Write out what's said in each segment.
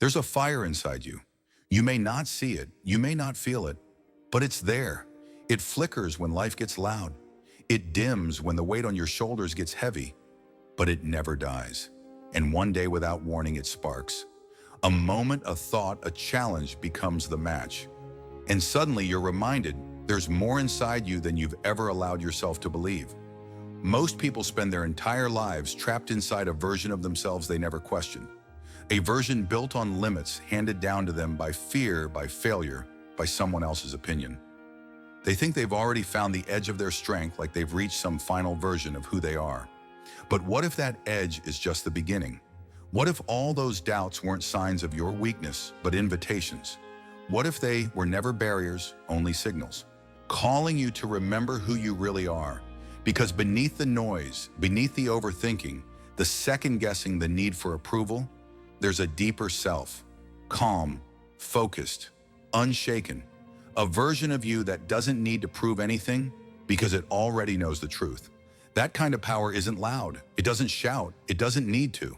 There's a fire inside you. You may not see it, you may not feel it, but it's there. It flickers when life gets loud. It dims when the weight on your shoulders gets heavy, but it never dies. And one day without warning, it sparks. A moment, a thought, a challenge becomes the match. And suddenly you're reminded there's more inside you than you've ever allowed yourself to believe. Most people spend their entire lives trapped inside a version of themselves they never questioned. A version built on limits handed down to them by fear, by failure, by someone else's opinion. They think they've already found the edge of their strength, like they've reached some final version of who they are. But what if that edge is just the beginning? What if all those doubts weren't signs of your weakness, but invitations? What if they were never barriers, only signals, calling you to remember who you really are? Because beneath the noise, beneath the overthinking, the second-guessing, the need for approval, there's a deeper self, calm, focused, unshaken, a version of you that doesn't need to prove anything because it already knows the truth. That kind of power isn't loud. It doesn't shout. It doesn't need to.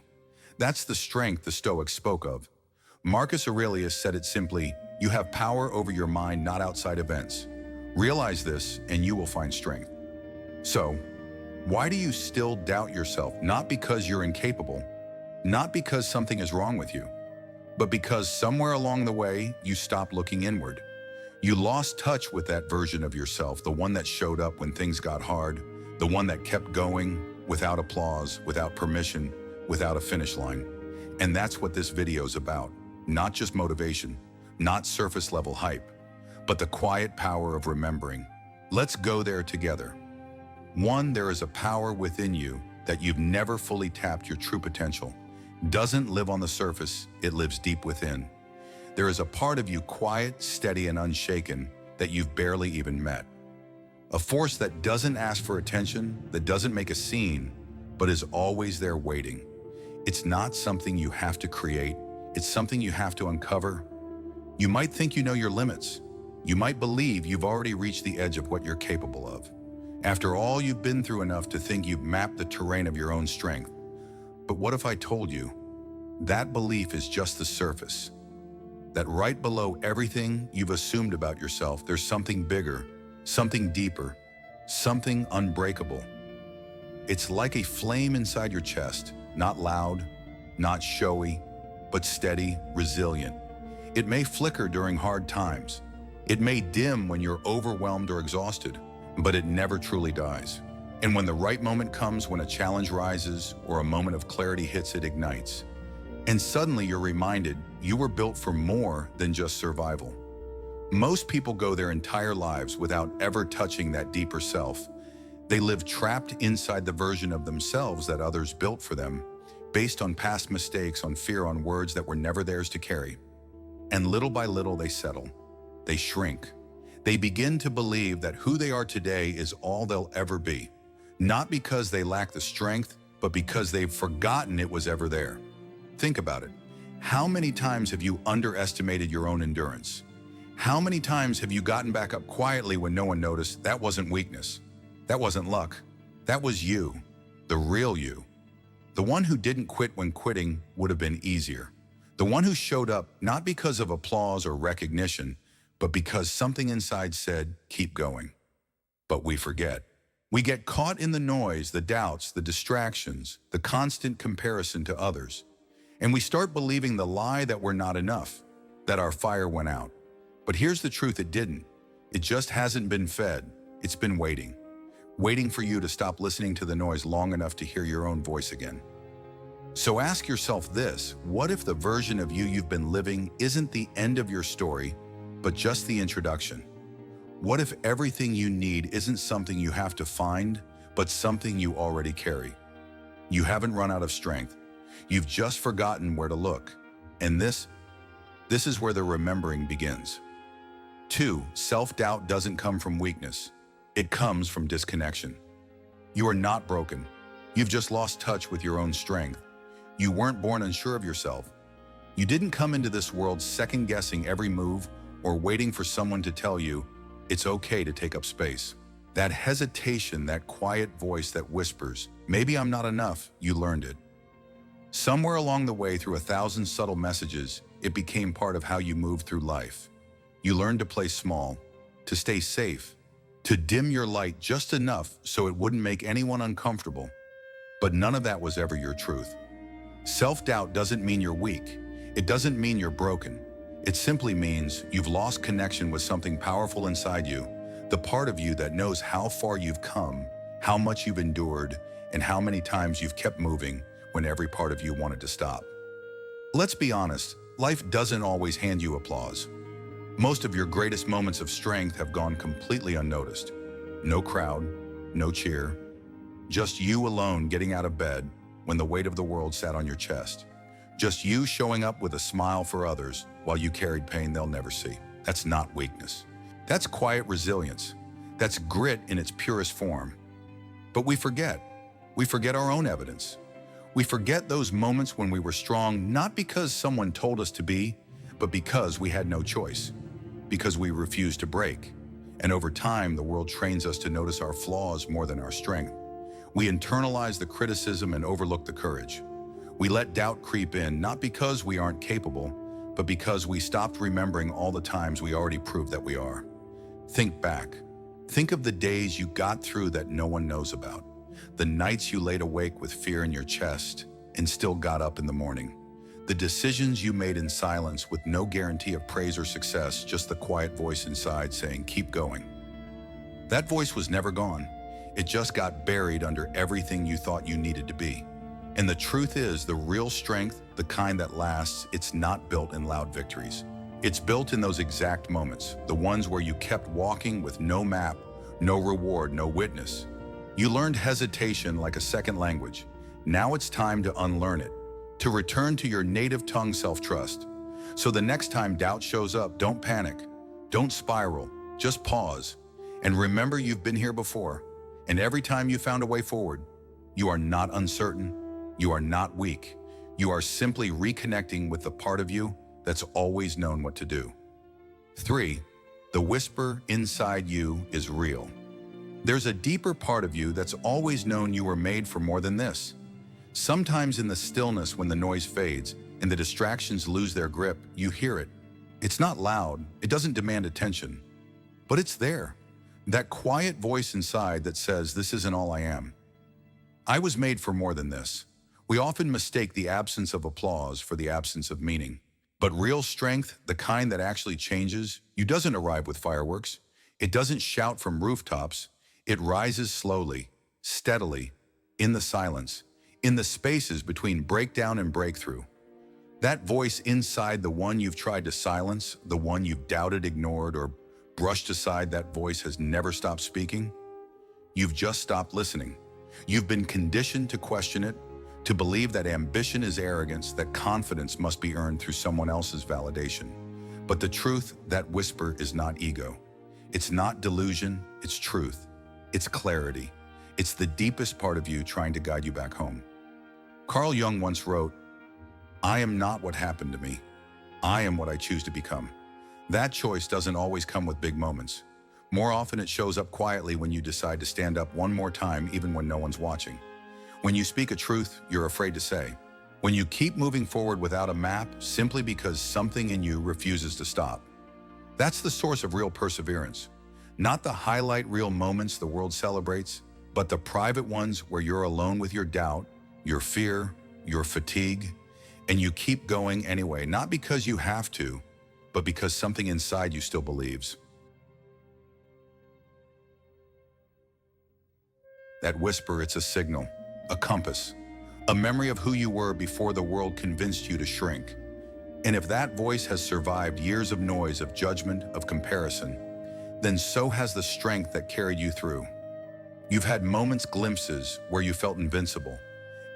That's the strength the Stoics spoke of. Marcus Aurelius said it simply, you have power over your mind, not outside events. Realize this and you will find strength. So, why do you still doubt yourself? Not because you're incapable, not because something is wrong with you, but because somewhere along the way you stopped looking inward. You lost touch with that version of yourself, the one that showed up when things got hard, the one that kept going without applause, without permission, without a finish line. And that's what this video is about. Not just motivation, not surface level hype, but the quiet power of remembering. Let's go there together. 1, there is a power within you that you've never fully tapped. Your true potential doesn't live on the surface, it lives deep within. There is a part of you, quiet, steady, and unshaken, that you've barely even met. A force that doesn't ask for attention, that doesn't make a scene, but is always there waiting. It's not something you have to create, it's something you have to uncover. You might think you know your limits. You might believe you've already reached the edge of what you're capable of. After all you've been through, enough to think you've mapped the terrain of your own strength. But what if I told you that belief is just the surface? That right below everything you've assumed about yourself, there's something bigger, something deeper, something unbreakable. It's like a flame inside your chest, not loud, not showy, but steady, resilient. It may flicker during hard times. It may dim when you're overwhelmed or exhausted, but it never truly dies. And when the right moment comes, when a challenge rises or a moment of clarity hits, it ignites. And suddenly you're reminded you were built for more than just survival. Most people go their entire lives without ever touching that deeper self. They live trapped inside the version of themselves that others built for them, based on past mistakes, on fear, on words that were never theirs to carry. And little by little they settle. They shrink. They begin to believe that who they are today is all they'll ever be. Not because they lack the strength, but because they've forgotten it was ever there. Think about it. How many times have you underestimated your own endurance? How many times have you gotten back up quietly when no one noticed? That wasn't weakness. That wasn't luck. That was you, the real you. The one who didn't quit when quitting would have been easier. The one who showed up not because of applause or recognition, but because something inside said, keep going. But we forget. We get caught in the noise, the doubts, the distractions, the constant comparison to others. And we start believing the lie that we're not enough, that our fire went out. But here's the truth, it didn't. It just hasn't been fed. It's been waiting. Waiting for you to stop listening to the noise long enough to hear your own voice again. So ask yourself this, what if the version of you you've been living isn't the end of your story, but just the introduction? What if everything you need isn't something you have to find, but something you already carry? You haven't run out of strength. You've just forgotten where to look. And this is where the remembering begins. 2, self-doubt doesn't come from weakness. It comes from disconnection. You are not broken. You've just lost touch with your own strength. You weren't born unsure of yourself. You didn't come into this world second-guessing every move or waiting for someone to tell you it's okay to take up space. That hesitation, that quiet voice that whispers, maybe I'm not enough, you learned it. Somewhere along the way, through 1,000 subtle messages, it became part of how you moved through life. You learned to play small, to stay safe, to dim your light just enough so it wouldn't make anyone uncomfortable. But none of that was ever your truth. Self-doubt doesn't mean you're weak. It doesn't mean you're broken. It simply means you've lost connection with something powerful inside you, the part of you that knows how far you've come, how much you've endured, and how many times you've kept moving when every part of you wanted to stop. Let's be honest, life doesn't always hand you applause. Most of your greatest moments of strength have gone completely unnoticed. No crowd, no cheer, just you alone getting out of bed when the weight of the world sat on your chest. Just you showing up with a smile for others while you carried pain they'll never see. That's not weakness. That's quiet resilience. That's grit in its purest form. But we forget. We forget our own evidence. We forget those moments when we were strong, not because someone told us to be, but because we had no choice. Because we refused to break. And over time, the world trains us to notice our flaws more than our strength. We internalize the criticism and overlook the courage. We let doubt creep in, not because we aren't capable, but because we stopped remembering all the times we already proved that we are. Think back. Think of the days you got through that no one knows about. The nights you laid awake with fear in your chest and still got up in the morning. The decisions you made in silence with no guarantee of praise or success, just the quiet voice inside saying, keep going. That voice was never gone. It just got buried under everything you thought you needed to be. And the truth is, the real strength, the kind that lasts, it's not built in loud victories. It's built in those exact moments, the ones where you kept walking with no map, no reward, no witness. You learned hesitation like a second language. Now it's time to unlearn it, to return to your native tongue self-trust. So the next time doubt shows up, don't panic, don't spiral, just pause. And remember, you've been here before. And every time you found a way forward, you are not uncertain, you are not weak. You are simply reconnecting with the part of you that's always known what to do. 3, the whisper inside you is real. There's a deeper part of you that's always known you were made for more than this. Sometimes in the stillness when the noise fades and the distractions lose their grip, you hear it. It's not loud, it doesn't demand attention, but it's there. That quiet voice inside that says, this isn't all I am. I was made for more than this. We often mistake the absence of applause for the absence of meaning. But real strength, the kind that actually changes, you doesn't arrive with fireworks. It doesn't shout from rooftops. It rises slowly, steadily, in the silence, in the spaces between breakdown and breakthrough. That voice inside, the one you've tried to silence, the one you've doubted, ignored, or brushed aside, that voice has never stopped speaking. You've just stopped listening. You've been conditioned to question it, to believe that ambition is arrogance, that confidence must be earned through someone else's validation. But the truth, that whisper, is not ego. It's not delusion, it's truth. It's clarity. It's the deepest part of you trying to guide you back home. Carl Jung once wrote, I am not what happened to me. I am what I choose to become. That choice doesn't always come with big moments. More often it shows up quietly when you decide to stand up one more time even when no one's watching. When you speak a truth you're afraid to say. When you keep moving forward without a map simply because something in you refuses to stop. That's the source of real perseverance. Not the highlight reel moments the world celebrates, but the private ones where you're alone with your doubt, your fear, your fatigue, and you keep going anyway, not because you have to, but because something inside you still believes. That whisper, it's a signal, a compass, a memory of who you were before the world convinced you to shrink. And if that voice has survived years of noise, of judgment, of comparison, then so has the strength that carried you through. You've had moments, glimpses, where you felt invincible.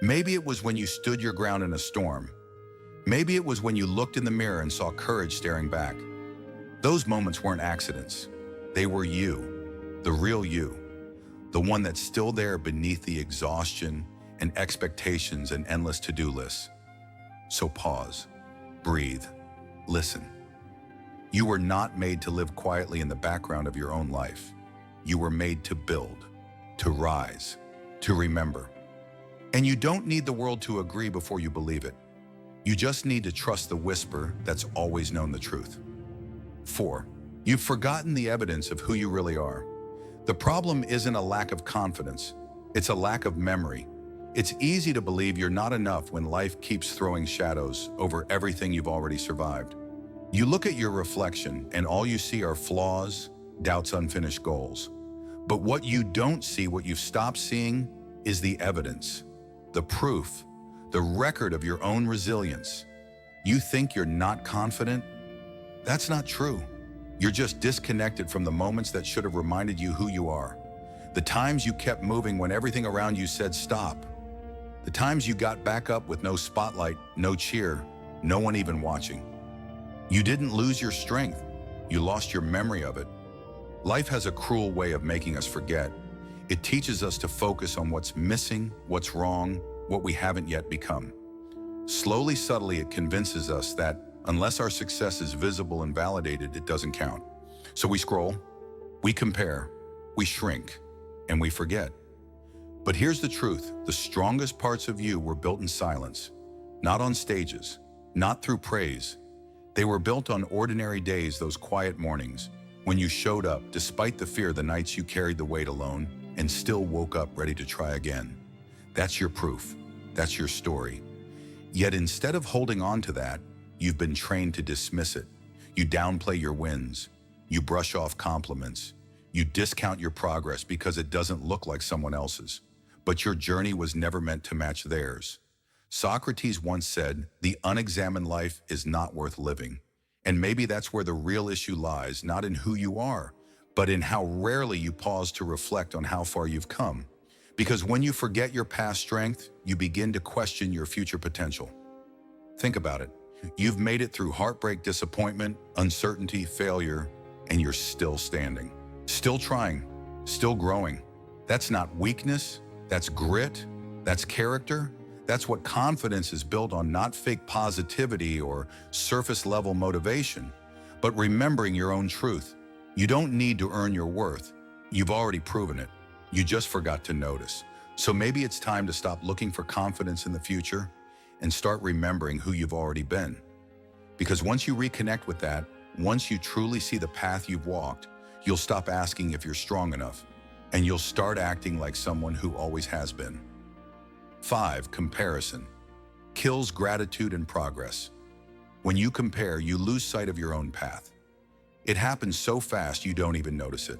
Maybe it was when you stood your ground in a storm. Maybe it was when you looked in the mirror and saw courage staring back. Those moments weren't accidents. They were you, the real you, the one that's still there beneath the exhaustion and expectations and endless to-do lists. So pause, breathe, listen. You were not made to live quietly in the background of your own life. You were made to build, to rise, to remember. And you don't need the world to agree before you believe it. You just need to trust the whisper that's always known the truth. 4. You've forgotten the evidence of who you really are. The problem isn't a lack of confidence, it's a lack of memory. It's easy to believe you're not enough when life keeps throwing shadows over everything you've already survived. You look at your reflection and all you see are flaws, doubts, unfinished goals. But what you don't see, what you've stopped seeing, is the evidence, the proof, the record of your own resilience. You think you're not confident? That's not true. You're just disconnected from the moments that should have reminded you who you are. The times you kept moving when everything around you said stop. The times you got back up with no spotlight, no cheer, no one even watching. You didn't lose your strength. You lost your memory of it. Life has a cruel way of making us forget. It teaches us to focus on what's missing, what's wrong, what we haven't yet become. Slowly, subtly, it convinces us that unless our success is visible and validated, it doesn't count. So we scroll, we compare, we shrink, and we forget. But here's the truth. The strongest parts of you were built in silence, not on stages, not through praise. They were built on ordinary days, those quiet mornings, when you showed up despite the fear, the nights you carried the weight alone and still woke up ready to try again. That's your proof. That's your story. Yet instead of holding on to that, you've been trained to dismiss it. You downplay your wins. You brush off compliments. You discount your progress because it doesn't look like someone else's. But your journey was never meant to match theirs. Socrates once said, "The unexamined life is not worth living." And maybe that's where the real issue lies, not in who you are, but in how rarely you pause to reflect on how far you've come. Because when you forget your past strength, you begin to question your future potential. Think about it. You've made it through heartbreak, disappointment, uncertainty, failure, and you're still standing. Still trying, still growing. That's not weakness, that's grit, that's character. That's what confidence is built on, not fake positivity or surface-level motivation, but remembering your own truth. You don't need to earn your worth. You've already proven it. You just forgot to notice. So maybe it's time to stop looking for confidence in the future and start remembering who you've already been. Because once you reconnect with that, once you truly see the path you've walked, you'll stop asking if you're strong enough, and you'll start acting like someone who always has been. 5. Comparison kills gratitude and progress. When you compare, you lose sight of your own path. It happens so fast you don't even notice it.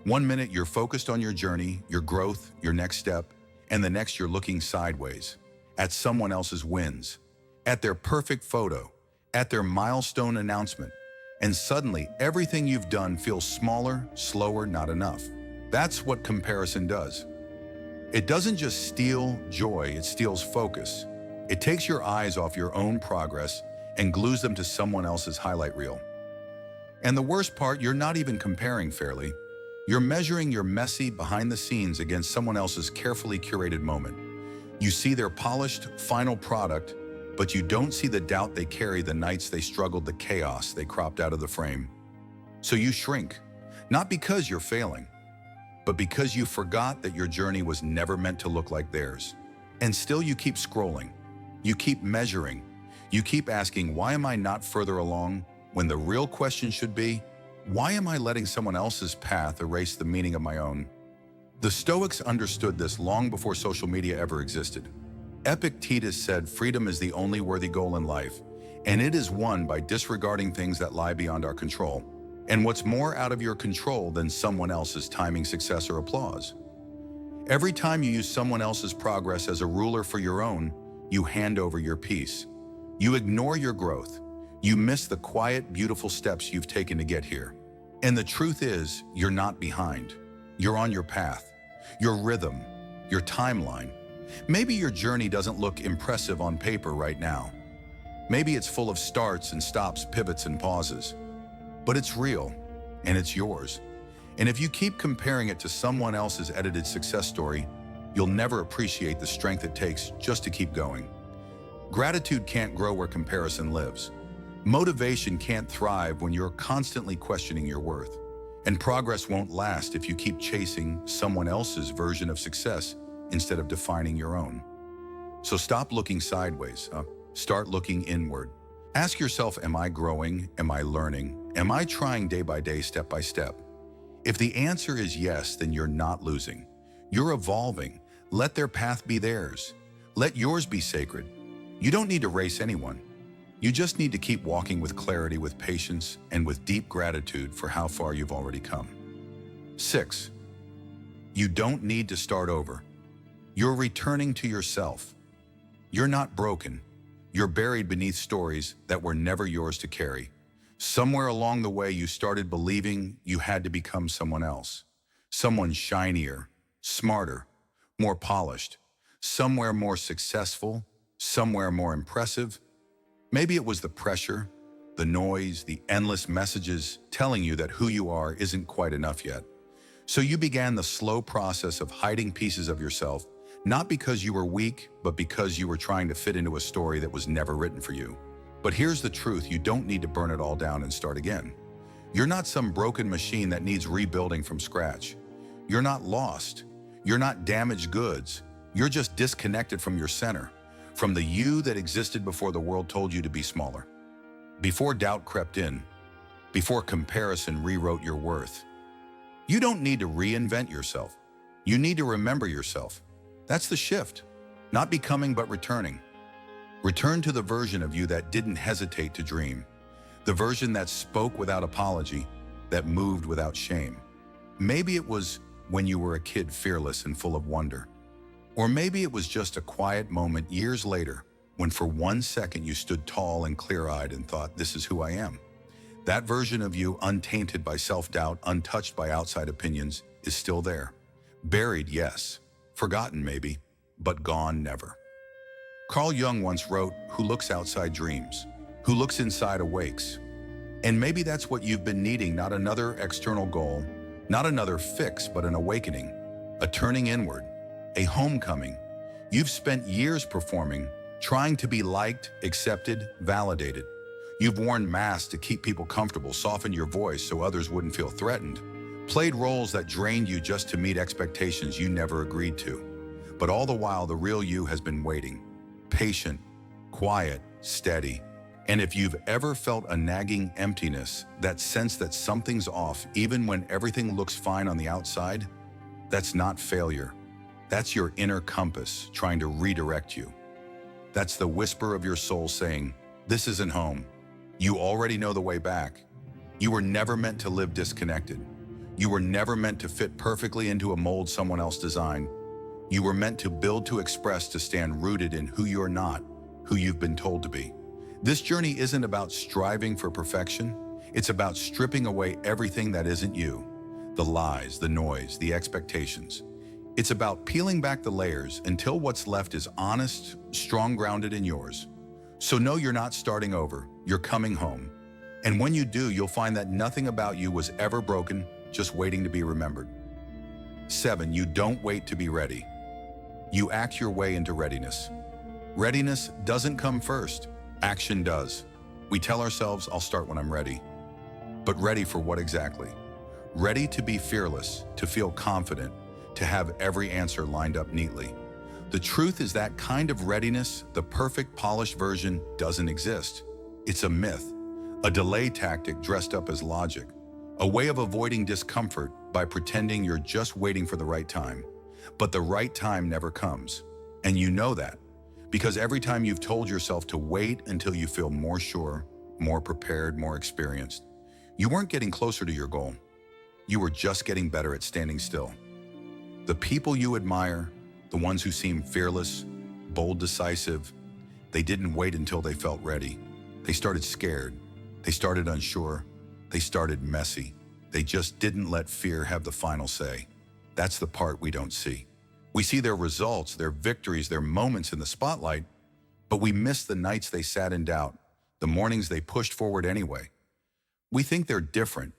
One minute you're focused on your journey, your growth, your next step, and the next you're looking sideways at someone else's wins, at their perfect photo, at their milestone announcement, and suddenly everything you've done feels smaller, slower, not enough. That's what comparison does. It doesn't just steal joy, it steals focus. It takes your eyes off your own progress and glues them to someone else's highlight reel. And the worst part, you're not even comparing fairly. You're measuring your messy behind the scenes against someone else's carefully curated moment. You see their polished, final product, but you don't see the doubt they carry, the nights they struggled, the chaos they cropped out of the frame. So you shrink, not because you're failing, but because you forgot that your journey was never meant to look like theirs. And still you keep scrolling, you keep measuring, you keep asking, why am I not further along? When the real question should be, why am I letting someone else's path erase the meaning of my own? The Stoics understood this long before social media ever existed. Epictetus said, freedom is the only worthy goal in life, and it is won by disregarding things that lie beyond our control. And what's more out of your control than someone else's timing, success, or applause? Every time you use someone else's progress as a ruler for your own, you hand over your peace. You ignore your growth. You miss the quiet, beautiful steps you've taken to get here. And the truth is, you're not behind. You're on your path, your rhythm, your timeline. Maybe your journey doesn't look impressive on paper right now. Maybe it's full of starts and stops, pivots and pauses. But it's real, and it's yours. And if you keep comparing it to someone else's edited success story, you'll never appreciate the strength it takes just to keep going. Gratitude can't grow where comparison lives. Motivation can't thrive when you're constantly questioning your worth. And progress won't last if you keep chasing someone else's version of success instead of defining your own. So stop looking sideways. Start looking inward. Ask yourself, am I growing? Am I learning? Am I trying day by day, step by step? If the answer is yes, then you're not losing. You're evolving. Let their path be theirs. Let yours be sacred. You don't need to race anyone. You just need to keep walking with clarity, with patience, and with deep gratitude for how far you've already come. 6. You don't need to start over. You're returning to yourself. You're not broken. You're buried beneath stories that were never yours to carry. Somewhere along the way, you started believing you had to become someone else. Someone shinier, smarter, more polished, somewhere more successful, somewhere more impressive. Maybe it was the pressure, the noise, the endless messages telling you that who you are isn't quite enough yet. So you began the slow process of hiding pieces of yourself, not because you were weak, but because you were trying to fit into a story that was never written for you. But here's the truth, you don't need to burn it all down and start again. You're not some broken machine that needs rebuilding from scratch. You're not lost. You're not damaged goods. You're just disconnected from your center, from the you that existed before the world told you to be smaller. Before doubt crept in, before comparison rewrote your worth. You don't need to reinvent yourself. You need to remember yourself. That's the shift. Not becoming, but returning. Return to the version of you that didn't hesitate to dream. The version that spoke without apology, that moved without shame. Maybe it was when you were a kid, fearless and full of wonder. Or maybe it was just a quiet moment years later, when for 1 second you stood tall and clear-eyed and thought, this is who I am. That version of you, untainted by self-doubt, untouched by outside opinions, is still there. Buried, yes. Forgotten, maybe, but gone, never. Carl Jung once wrote, who looks outside dreams, who looks inside awakes. And maybe that's what you've been needing, not another external goal, not another fix, but an awakening, a turning inward, a homecoming. You've spent years performing, trying to be liked, accepted, validated. You've worn masks to keep people comfortable, softened your voice so others wouldn't feel threatened, played roles that drained you just to meet expectations you never agreed to. But all the while, the real you has been waiting, patient, quiet, steady. And if you've ever felt a nagging emptiness, that sense that something's off even when everything looks fine on the outside, that's not failure. That's your inner compass trying to redirect you. That's the whisper of your soul saying, this isn't home. You already know the way back. You were never meant to live disconnected. You were never meant to fit perfectly into a mold someone else designed. You were meant to build, to express, to stand rooted in who you're not, who you've been told to be. This journey isn't about striving for perfection. It's about stripping away everything that isn't you. The lies, the noise, the expectations. It's about peeling back the layers until what's left is honest, strong, grounded in yours. So know you're not starting over, you're coming home. And when you do, you'll find that nothing about you was ever broken, just waiting to be remembered. 7, you don't wait to be ready. You act your way into readiness. Readiness doesn't come first, action does. We tell ourselves, I'll start when I'm ready. But ready for what exactly? Ready to be fearless, to feel confident, to have every answer lined up neatly. The truth is that kind of readiness, the perfect polished version, doesn't exist. It's a myth, a delay tactic dressed up as logic, a way of avoiding discomfort by pretending you're just waiting for the right time. But the right time never comes. And you know that, because every time you've told yourself to wait until you feel more sure, more prepared, more experienced, you weren't getting closer to your goal. You were just getting better at standing still. The people you admire, the ones who seem fearless, bold, decisive, they didn't wait until they felt ready. They started scared. They started unsure. They started messy. They just didn't let fear have the final say. That's the part we don't see. We see their results, their victories, their moments in the spotlight, but we miss the nights they sat in doubt, the mornings they pushed forward anyway. We think they're different,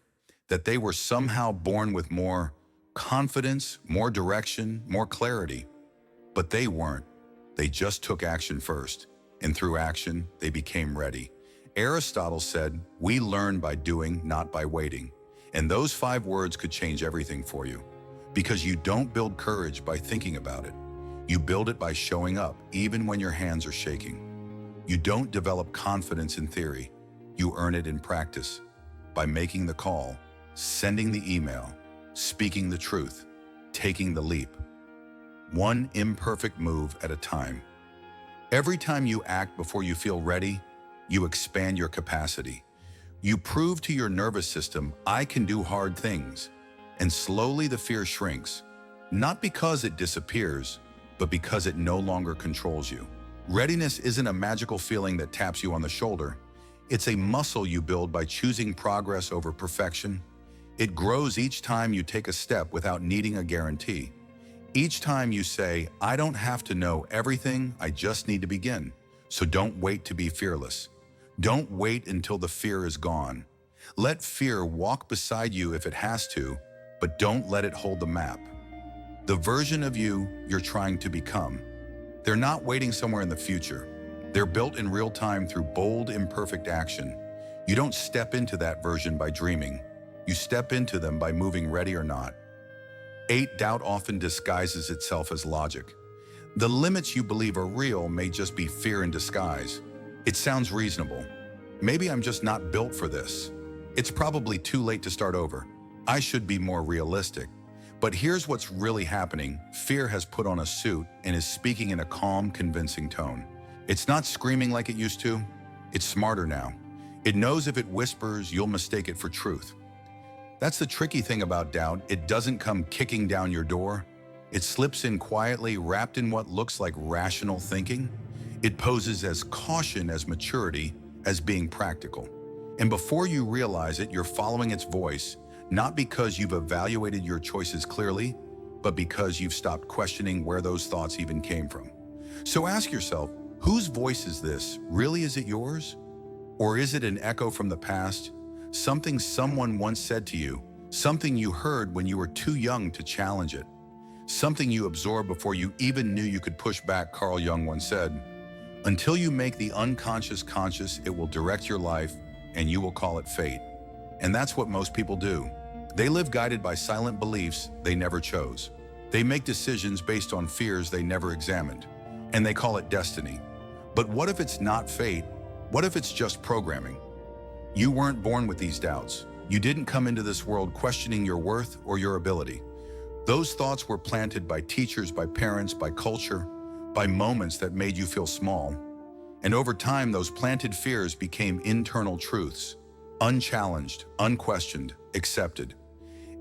that they were somehow born with more confidence, more direction, more clarity. But they weren't. They just took action first, and through action, they became ready. Aristotle said, we learn by doing, not by waiting. And those 5 words could change everything for you. Because you don't build courage by thinking about it. You build it by showing up, even when your hands are shaking. You don't develop confidence in theory. You earn it in practice by making the call, sending the email, speaking the truth, taking the leap. One imperfect move at a time. Every time you act before you feel ready, you expand your capacity. You prove to your nervous system, I can do hard things. And slowly the fear shrinks, not because it disappears, but because it no longer controls you. Readiness isn't a magical feeling that taps you on the shoulder. It's a muscle you build by choosing progress over perfection. It grows each time you take a step without needing a guarantee. Each time you say, I don't have to know everything, I just need to begin. So don't wait to be fearless. Don't wait until the fear is gone. Let fear walk beside you if it has to, but don't let it hold the map. The version of you you're trying to become. They're not waiting somewhere in the future. They're built in real time through bold, imperfect action. You don't step into that version by dreaming. You step into them by moving ready or not. 8. Doubt often disguises itself as logic. The limits you believe are real may just be fear in disguise. It sounds reasonable. Maybe I'm just not built for this. It's probably too late to start over. I should be more realistic. But here's what's really happening. Fear has put on a suit and is speaking in a calm, convincing tone. It's not screaming like it used to. It's smarter now. It knows if it whispers, you'll mistake it for truth. That's the tricky thing about doubt. It doesn't come kicking down your door. It slips in quietly, wrapped in what looks like rational thinking. It poses as caution, as maturity, as being practical. And before you realize it, you're following its voice, not because you've evaluated your choices clearly, but because you've stopped questioning where those thoughts even came from. So ask yourself, whose voice is this? Really, is it yours? Or is it an echo from the past? Something someone once said to you, something you heard when you were too young to challenge it, something you absorbed before you even knew you could push back. Carl Jung once said, until you make the unconscious conscious, it will direct your life and you will call it fate. And that's what most people do. They live guided by silent beliefs they never chose. They make decisions based on fears they never examined, and they call it destiny. But what if it's not fate? What if it's just programming? You weren't born with these doubts. You didn't come into this world questioning your worth or your ability. Those thoughts were planted by teachers, by parents, by culture, by moments that made you feel small. And over time, those planted fears became internal truths, unchallenged, unquestioned, accepted.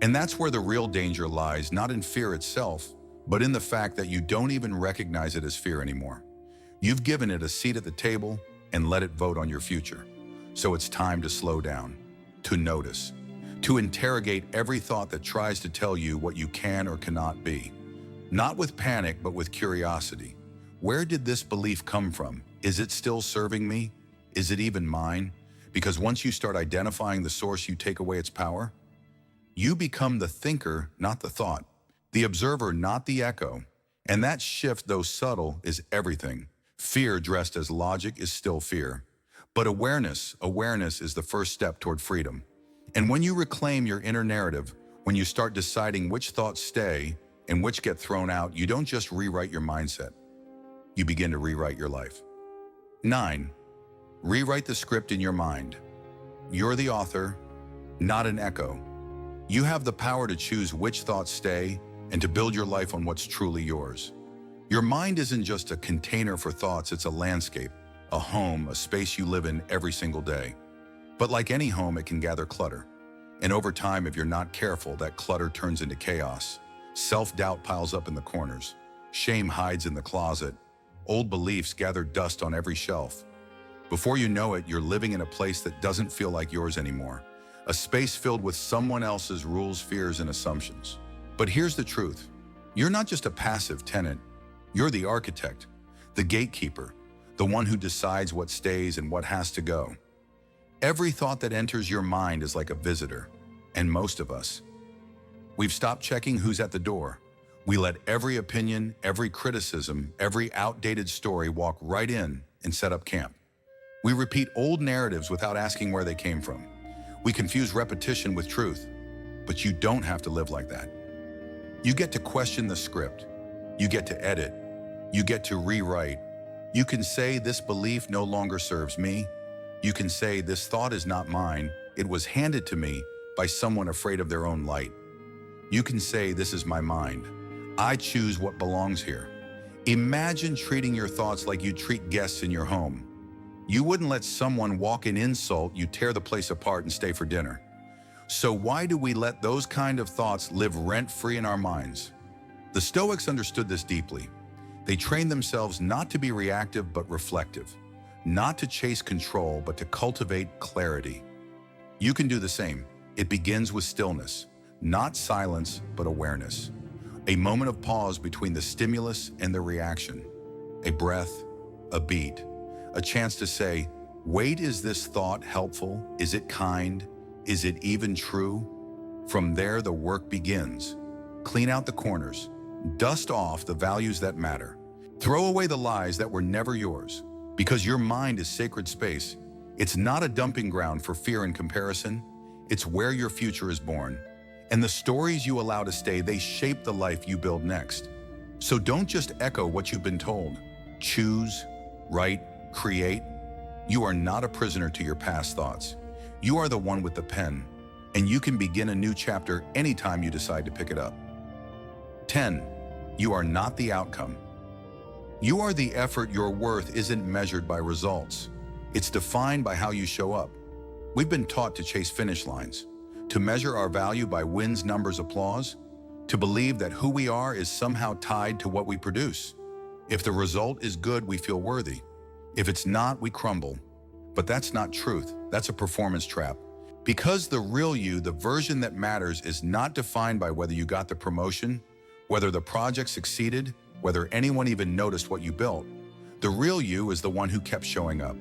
And that's where the real danger lies, not in fear itself, but in the fact that you don't even recognize it as fear anymore. You've given it a seat at the table and let it vote on your future. So it's time to slow down, to notice, to interrogate every thought that tries to tell you what you can or cannot be. Not with panic, but with curiosity. Where did this belief come from? Is it still serving me? Is it even mine? Because once you start identifying the source, you take away its power. You become the thinker, not the thought, the observer, not the echo. And that shift, though subtle, is everything. Fear dressed as logic is still fear. But awareness is the first step toward freedom. And when you reclaim your inner narrative, when you start deciding which thoughts stay and which get thrown out, you don't just rewrite your mindset. You begin to rewrite your life. 9. Rewrite the script in your mind. You're the author, not an echo. You have the power to choose which thoughts stay and to build your life on what's truly yours. Your mind isn't just a container for thoughts, it's a landscape, a home, a space you live in every single day. But like any home, it can gather clutter. And over time, if you're not careful, that clutter turns into chaos. Self-doubt piles up in the corners. Shame hides in the closet. Old beliefs gather dust on every shelf. Before you know it, you're living in a place that doesn't feel like yours anymore. A space filled with someone else's rules, fears, and assumptions. But here's the truth. You're not just a passive tenant. You're the architect, the gatekeeper, the one who decides what stays and what has to go. Every thought that enters your mind is like a visitor, and most of us, we've stopped checking who's at the door. We let every opinion, every criticism, every outdated story walk right in and set up camp. We repeat old narratives without asking where they came from. We confuse repetition with truth, but you don't have to live like that. You get to question the script. You get to edit. You get to rewrite. You can say this belief no longer serves me. You can say this thought is not mine. It was handed to me by someone afraid of their own light. You can say this is my mind. I choose what belongs here. Imagine treating your thoughts like you treat guests in your home. You wouldn't let someone walk in insult you tear the place apart and stay for dinner. So why do we let those kind of thoughts live rent-free in our minds? The Stoics understood this deeply. They trained themselves not to be reactive but reflective, not to chase control but to cultivate clarity. You can do the same. It begins with stillness, not silence but awareness. A moment of pause between the stimulus and the reaction. A breath, a beat, a chance to say, wait, is this thought helpful? Is it kind? Is it even true? From there, the work begins. Clean out the corners. Dust off the values that matter. Throw away the lies that were never yours. Because your mind is sacred space. It's not a dumping ground for fear and comparison. It's where your future is born. And the stories you allow to stay, they shape the life you build next. So don't just echo what you've been told. Choose, write, create. You are not a prisoner to your past thoughts. You are the one with the pen, and you can begin a new chapter anytime you decide to pick it up. 10. You are not the outcome. You are the effort. Your worth isn't measured by results. It's defined by how you show up. We've been taught to chase finish lines, to measure our value by wins, numbers, applause, to believe that who we are is somehow tied to what we produce. If the result is good, we feel worthy. If it's not, we crumble. But that's not truth. That's a performance trap. Because the real you, the version that matters, is not defined by whether you got the promotion, whether the project succeeded, whether anyone even noticed what you built. The real you is the one who kept showing up,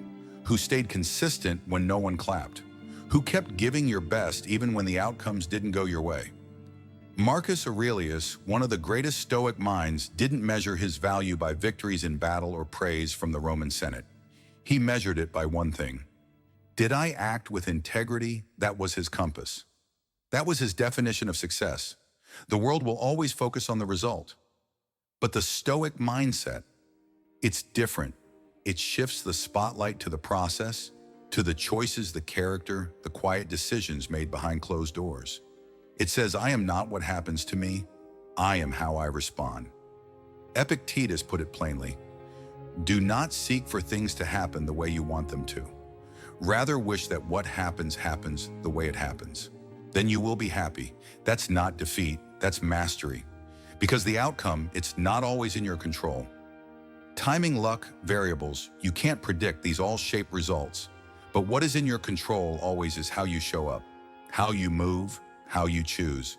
who stayed consistent when no one clapped, who kept giving your best even when the outcomes didn't go your way. Marcus Aurelius, one of the greatest Stoic minds, didn't measure his value by victories in battle or praise from the Roman Senate. He measured it by one thing. Did I act with integrity? That was his compass. That was his definition of success. The world will always focus on the result. But the Stoic mindset, it's different. It shifts the spotlight to the process, to the choices, the character, the quiet decisions made behind closed doors. It says, I am not what happens to me, I am how I respond. Epictetus put it plainly, do not seek for things to happen the way you want them to. Rather wish that what happens happens the way it happens. Then you will be happy. That's not defeat, that's mastery. Because the outcome, it's not always in your control. Timing, luck, variables, you can't predict. These all shape results. But what is in your control always is how you show up, how you move, how you choose.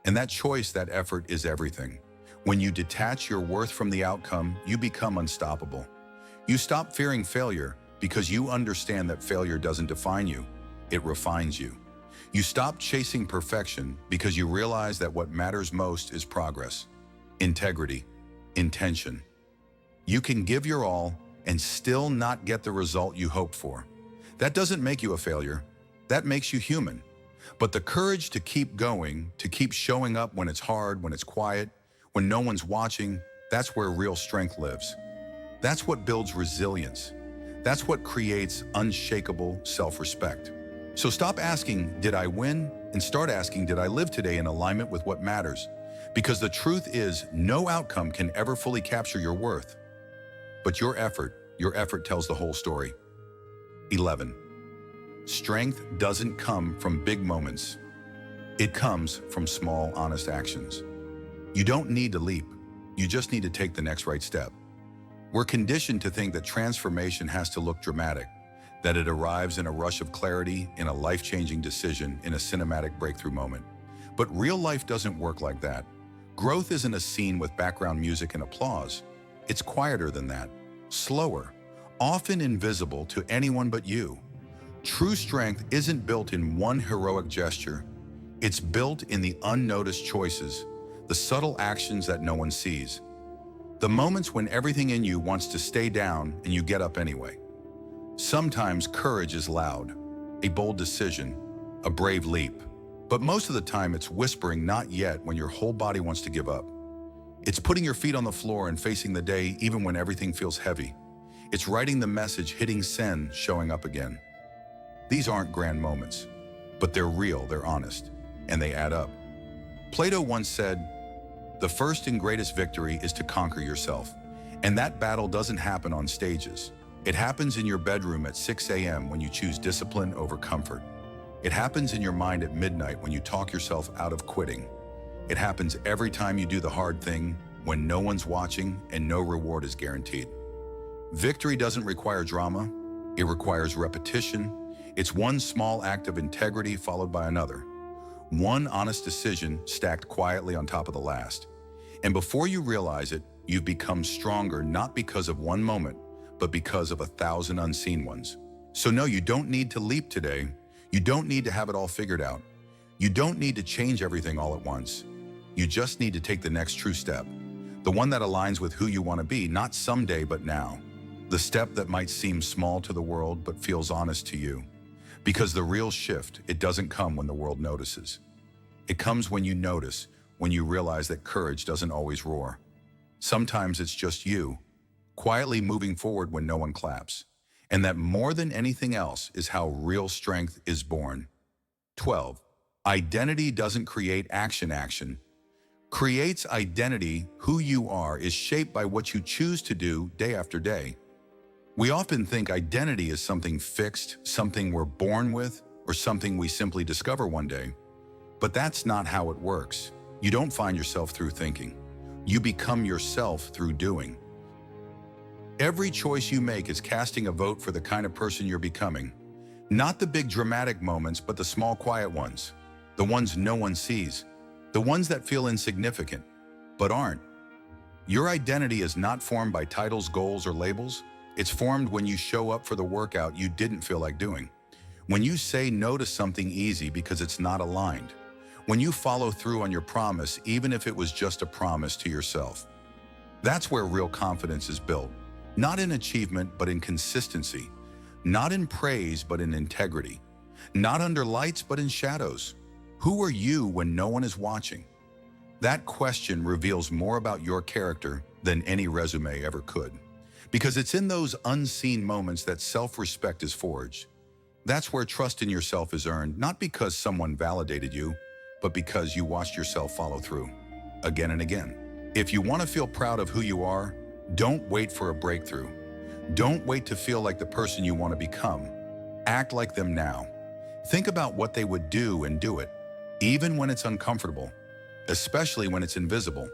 And that choice, that effort is everything. When you detach your worth from the outcome, you become unstoppable. You stop fearing failure because you understand that failure doesn't define you, it refines you. You stop chasing perfection because you realize that what matters most is progress, integrity, intention. You can give your all and still not get the result you hoped for. That doesn't make you a failure. That makes you human. But the courage to keep going, to keep showing up when it's hard, when it's quiet, when no one's watching, that's where real strength lives. That's what builds resilience. That's what creates unshakable self-respect. So stop asking, did I win? And start asking, did I live today in alignment with what matters? Because the truth is, no outcome can ever fully capture your worth. But your effort tells the whole story. 11. Strength doesn't come from big moments. It comes from small, honest actions. You don't need to leap. You just need to take the next right step. We're conditioned to think that transformation has to look dramatic, that it arrives in a rush of clarity, in a life-changing decision, in a cinematic breakthrough moment. But real life doesn't work like that. Growth isn't a scene with background music and applause. It's quieter than that, slower, often invisible to anyone but you. True strength isn't built in one heroic gesture. It's built in the unnoticed choices, the subtle actions that no one sees. The moments when everything in you wants to stay down and you get up anyway. Sometimes courage is loud, a bold decision, a brave leap. But most of the time it's whispering not yet when your whole body wants to give up. It's putting your feet on the floor and facing the day even when everything feels heavy. It's writing the message, hitting send, showing up again. These aren't grand moments, but they're real, they're honest, and they add up. Plato once said, "The first and greatest victory is to conquer yourself." And that battle doesn't happen on stages. It happens in your bedroom at 6 a.m. when you choose discipline over comfort. It happens in your mind at midnight when you talk yourself out of quitting. It happens every time you do the hard thing, when no one's watching and no reward is guaranteed. Victory doesn't require drama. It requires repetition. It's one small act of integrity followed by another. One honest decision stacked quietly on top of the last. And before you realize it, you've become stronger not because of one moment, but because of 1,000 unseen ones. So no, you don't need to leap today. You don't need to have it all figured out. You don't need to change everything all at once. You just need to take the next true step. The one that aligns with who you want to be, not someday, but now. The step that might seem small to the world, but feels honest to you. Because the real shift, it doesn't come when the world notices. It comes when you notice, when you realize that courage doesn't always roar. Sometimes it's just you, quietly moving forward when no one claps. And that more than anything else is how real strength is born. 12. Identity doesn't create action. Creates identity. Who you are is shaped by what you choose to do day after day. We often think identity is something fixed, something we're born with, or something we simply discover one day. But that's not how it works. You don't find yourself through thinking. You become yourself through doing. Every choice you make is casting a vote for the kind of person you're becoming. Not the big dramatic moments, but the small quiet ones. The ones no one sees. The ones that feel insignificant, but aren't. Your identity is not formed by titles, goals, or labels. It's formed when you show up for the workout you didn't feel like doing. When you say no to something easy because it's not aligned. When you follow through on your promise, even if it was just a promise to yourself. That's where real confidence is built. Not in achievement, but in consistency. Not in praise, but in integrity. Not under lights, but in shadows. Who are you when no one is watching? That question reveals more about your character than any resume ever could. Because it's in those unseen moments that self-respect is forged. That's where trust in yourself is earned, not because someone validated you, but because you watched yourself follow through, again and again. If you want to feel proud of who you are, don't wait for a breakthrough. Don't wait to feel like the person you want to become. Act like them now. Think about what they would do and do it, even when it's uncomfortable, especially when it's invisible.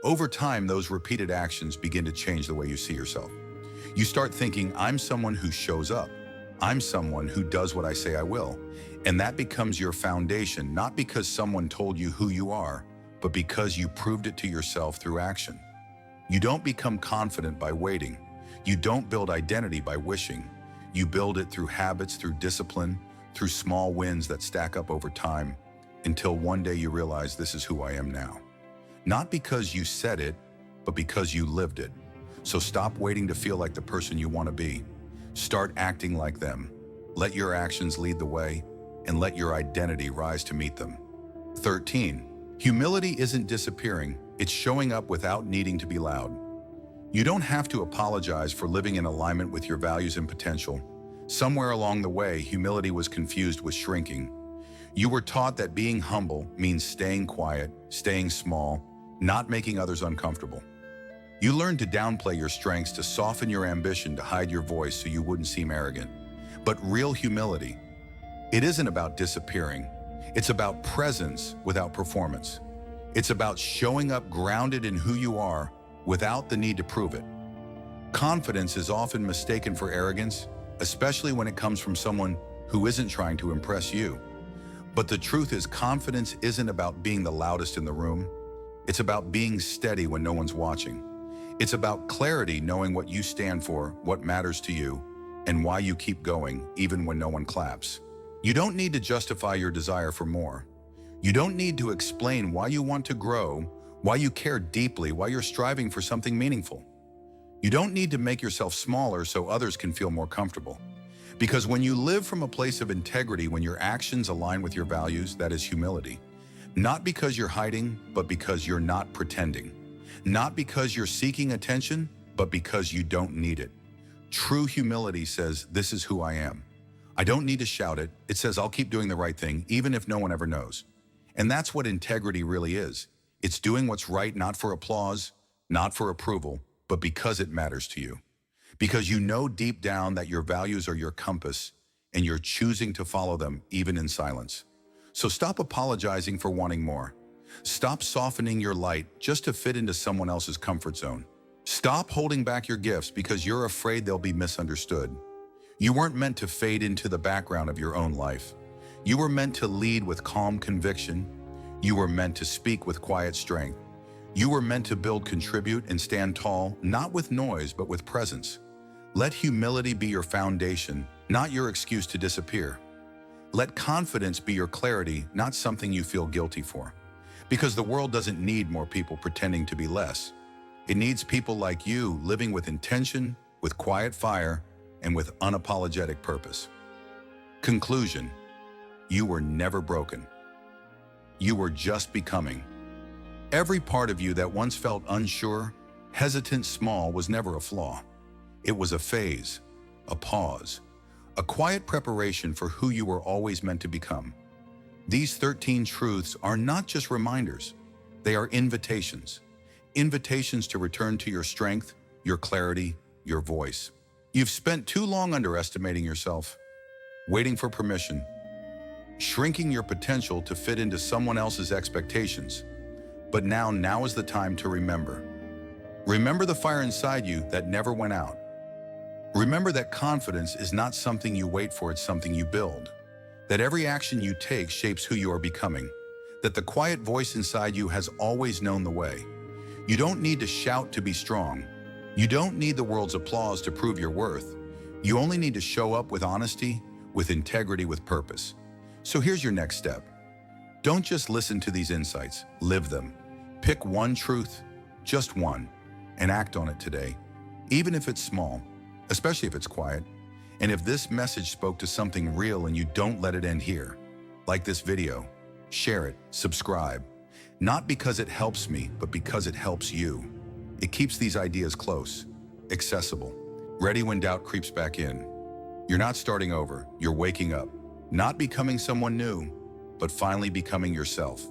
Over time, those repeated actions begin to change the way you see yourself. You start thinking, I'm someone who shows up. I'm someone who does what I say I will. And that becomes your foundation, not because someone told you who you are, but because you proved it to yourself through action. You don't become confident by waiting. You don't build identity by wishing. You build it through habits, through discipline, through small wins that stack up over time, until one day you realize this is who I am now. Not because you said it, but because you lived it. So stop waiting to feel like the person you want to be. Start acting like them. Let your actions lead the way, and let your identity rise to meet them. 13. Humility isn't disappearing. It's showing up without needing to be loud. You don't have to apologize for living in alignment with your values and potential. Somewhere along the way, humility was confused with shrinking. You were taught that being humble means staying quiet, staying small, not making others uncomfortable. You learned to downplay your strengths, to soften your ambition, to hide your voice so you wouldn't seem arrogant. But real humility, it isn't about disappearing. It's about presence without performance. It's about showing up grounded in who you are without the need to prove it. Confidence is often mistaken for arrogance, especially when it comes from someone who isn't trying to impress you. But the truth is, confidence isn't about being the loudest in the room. It's about being steady when no one's watching. It's about clarity, knowing what you stand for, what matters to you, and why you keep going, even when no one claps. You don't need to justify your desire for more. You don't need to explain why you want to grow, why you care deeply, why you're striving for something meaningful. You don't need to make yourself smaller so others can feel more comfortable. Because when you live from a place of integrity, when your actions align with your values, that is humility. Not because you're hiding, but because you're not pretending. Not because you're seeking attention, but because you don't need it. True humility says, this is who I am. I don't need to shout it. It says I'll keep doing the right thing, even if no one ever knows. And that's what integrity really is. It's doing what's right, not for applause, not for approval, but because it matters to you. Because you know deep down that your values are your compass and you're choosing to follow them even in silence. So stop apologizing for wanting more. Stop softening your light just to fit into someone else's comfort zone. Stop holding back your gifts because you're afraid they'll be misunderstood. You weren't meant to fade into the background of your own life. You were meant to lead with calm conviction. You were meant to speak with quiet strength. You were meant to build, contribute, and stand tall, not with noise, but with presence. Let humility be your foundation, not your excuse to disappear. Let confidence be your clarity, not something you feel guilty for. Because the world doesn't need more people pretending to be less. It needs people like you living with intention, with quiet fire, and with unapologetic purpose. Conclusion: you were never broken. You were just becoming. Every part of you that once felt unsure, hesitant, small was never a flaw. It was a phase, a pause, a quiet preparation for who you were always meant to become. These 13 truths are not just reminders. They are invitations. Invitations to return to your strength, your clarity, your voice. You've spent too long underestimating yourself, waiting for permission, shrinking your potential to fit into someone else's expectations. But now is the time to remember. Remember the fire inside you that never went out. Remember that confidence is not something you wait for, it's something you build. That every action you take shapes who you are becoming. That the quiet voice inside you has always known the way. You don't need to shout to be strong. You don't need the world's applause to prove your worth. You only need to show up with honesty, with integrity, with purpose. So here's your next step. Don't just listen to these insights, live them. Pick one truth, just one, and act on it today, even if it's small. Especially if it's quiet. And if this message spoke to something real and you don't let it end here, like this video, share it, subscribe. Not because it helps me, but because it helps you. It keeps these ideas close, accessible, ready when doubt creeps back in. You're not starting over, you're waking up. Not becoming someone new, but finally becoming yourself.